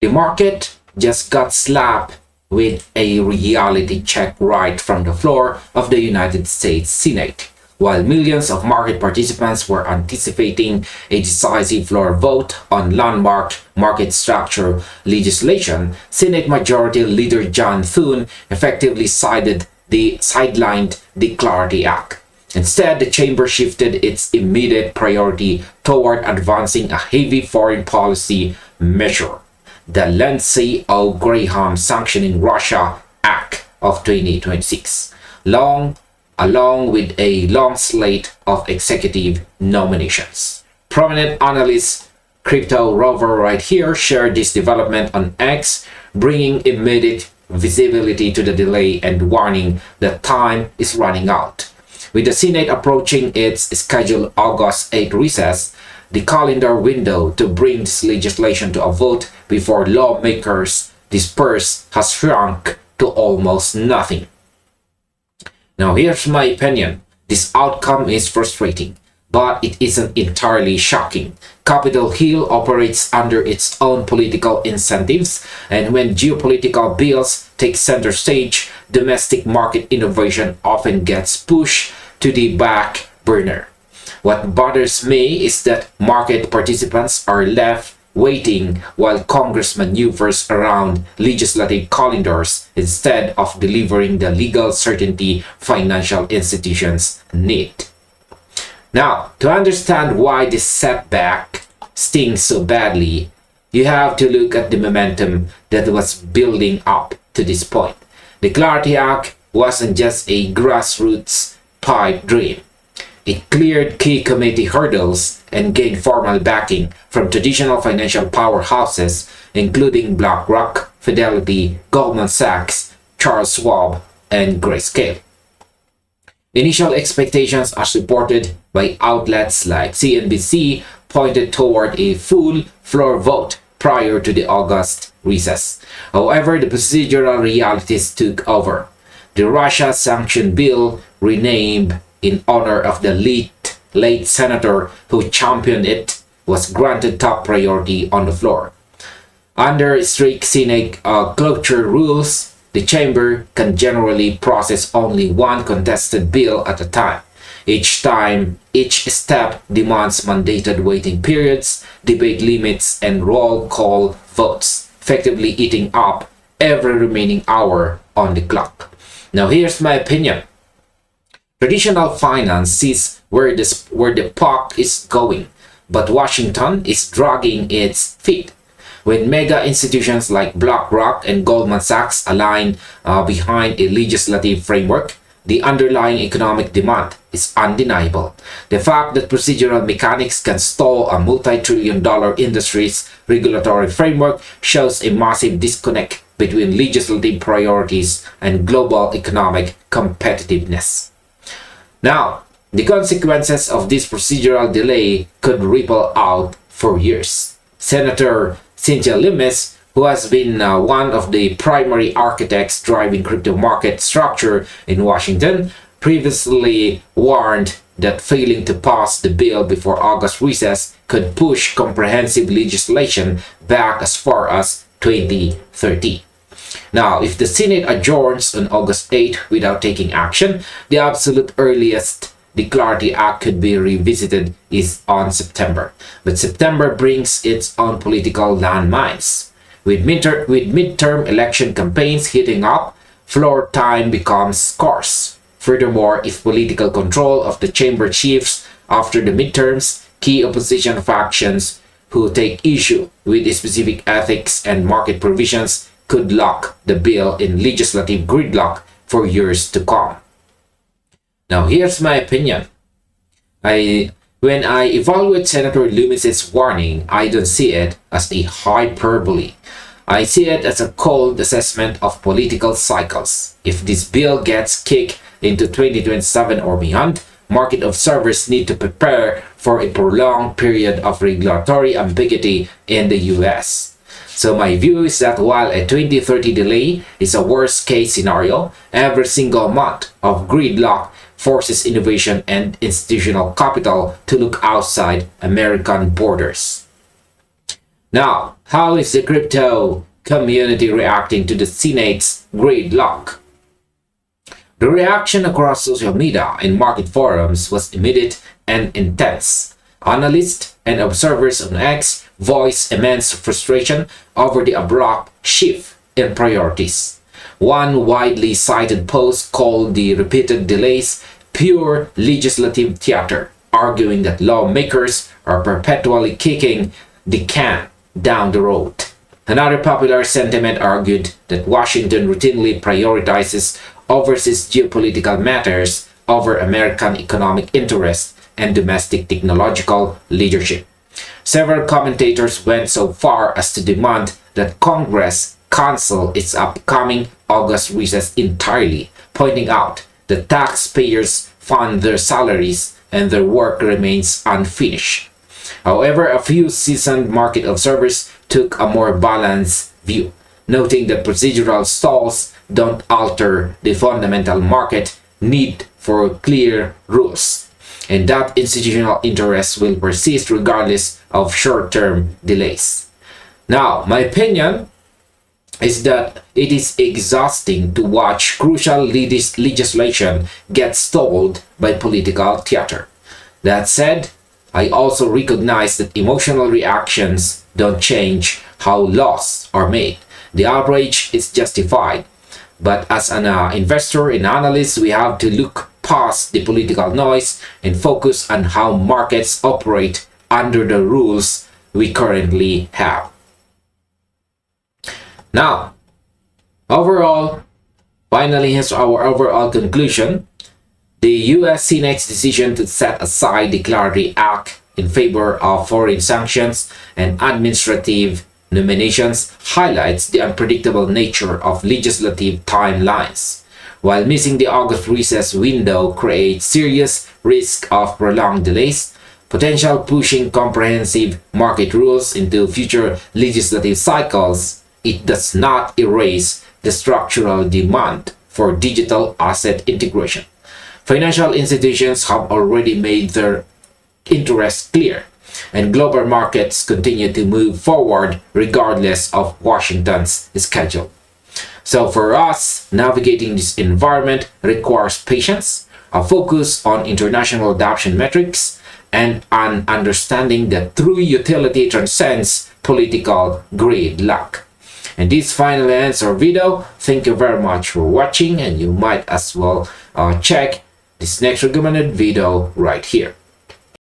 The market just got slapped with a reality check right from the floor of the United States Senate. While millions of market participants were anticipating a decisive floor vote on landmark market structure legislation, Senate Majority Leader John Thune effectively sidelined the Clarity Act. Instead, the chamber shifted its immediate priority toward advancing a heavy foreign policy measure, the Lindsey O. Sanctioning Russia Act of 2026, along with a long slate of executive nominations. Prominent analyst Crypto Rover right here shared this development on X, bringing immediate visibility to the delay and warning that time is running out. With the Senate approaching its scheduled August 8 recess, the calendar window to bring this legislation to a vote before lawmakers disperse has shrunk to almost nothing. Now here's my opinion. This outcome is frustrating, but it isn't entirely shocking. Capitol Hill operates under its own political incentives, and when geopolitical bills take center stage, domestic market innovation often gets pushed to the back burner. What bothers me is that market participants are left waiting while Congress maneuvers around legislative calendars instead of delivering the legal certainty financial institutions need. Now, to understand why this setback stings so badly, you have to look at the momentum that was building up to this point. The Clarity Act wasn't just a grassroots pipe dream. It cleared key committee hurdles and gained formal backing from traditional financial powerhouses, including BlackRock, Fidelity, Goldman Sachs, Charles Schwab, and Grayscale. Initial expectations, as reported by outlets like CNBC, pointed toward a full floor vote prior to the August recess. However, the procedural realities took over. The Russia sanction bill, renamed in honor of the late senator who championed it, was granted top priority on the floor. Under strict Senate cloture rules, the chamber can generally process only one contested bill at a time. Each step demands mandated waiting periods, debate limits, and roll call votes, effectively eating up every remaining hour on the clock. Now here's my opinion. Traditional finance sees where the puck is going, but Washington is dragging its feet. When mega institutions like BlackRock and Goldman Sachs align behind a legislative framework, the underlying economic demand is undeniable. The fact that procedural mechanics can stall a multi-trillion-dollar industry's regulatory framework shows a massive disconnect between legislative priorities and global economic competitiveness. Now, the consequences of this procedural delay could ripple out for years. Senator Cynthia Lummis, who has been one of the primary architects driving crypto market structure in Washington, previously warned that failing to pass the bill before August recess could push comprehensive legislation back as far as 2030. Now, if the Senate adjourns on August 8 without taking action, the absolute earliest the Clarity Act could be revisited is on September. But September brings its own political landmines. With midterm election campaigns heating up, floor time becomes scarce. Furthermore, if political control of the chamber shifts after the midterms, key opposition factions who take issue with specific ethics and market provisions could lock the bill in legislative gridlock for years to come. Now, here's my opinion. When I evaluate Senator Lummis's warning, I don't see it as a hyperbole. I see it as a cold assessment of political cycles. If this bill gets kicked into 2027 or beyond, market observers need to prepare for a prolonged period of regulatory ambiguity in the US. So my view is that while a 2030 delay is a worst-case scenario, every single month of gridlock forces innovation and institutional capital to look outside American borders. Now, How is the crypto community reacting to the Senate's gridlock? The reaction across social media and market forums was immediate and intense. Analysts and observers on X voiced immense frustration over the abrupt shift in priorities. One widely cited post called the repeated delays pure legislative theater, arguing that lawmakers are perpetually kicking the can down the road. Another popular sentiment argued that Washington routinely prioritizes overseas geopolitical matters over American economic interests and domestic technological leadership. Several commentators went so far as to demand that Congress cancel its upcoming August recess entirely, pointing out that taxpayers fund their salaries and their work remains unfinished. However, a few seasoned market observers took a more balanced view, noting that procedural stalls don't alter the fundamental market need for clear rules, and that institutional interests will persist regardless of short-term delays. Now, my opinion is that it is exhausting to watch crucial legislation get stalled by political theater. That said, I also recognize that emotional reactions don't change how laws are made. The outrage is justified, but as an investor and analyst, we have to look past the political noise and focus on how markets operate under the rules we currently have. Now, finally, here's our overall conclusion. The U.S. Senate's decision to set aside the Clarity Act in favor of foreign sanctions and administrative nominations highlights the unpredictable nature of legislative timelines. While missing the August recess window creates serious risk of prolonged delays, potential pushing comprehensive market rules into future legislative cycles, it does not erase the structural demand for digital asset integration. Financial institutions have already made their interests clear, and global markets continue to move forward regardless of Washington's schedule. So for us, navigating this environment requires patience, a focus on international adoption metrics, and an understanding that true utility transcends political gridlock. And this finally ends our video. Thank you very much for watching, and you might as well check this next recommended video right here.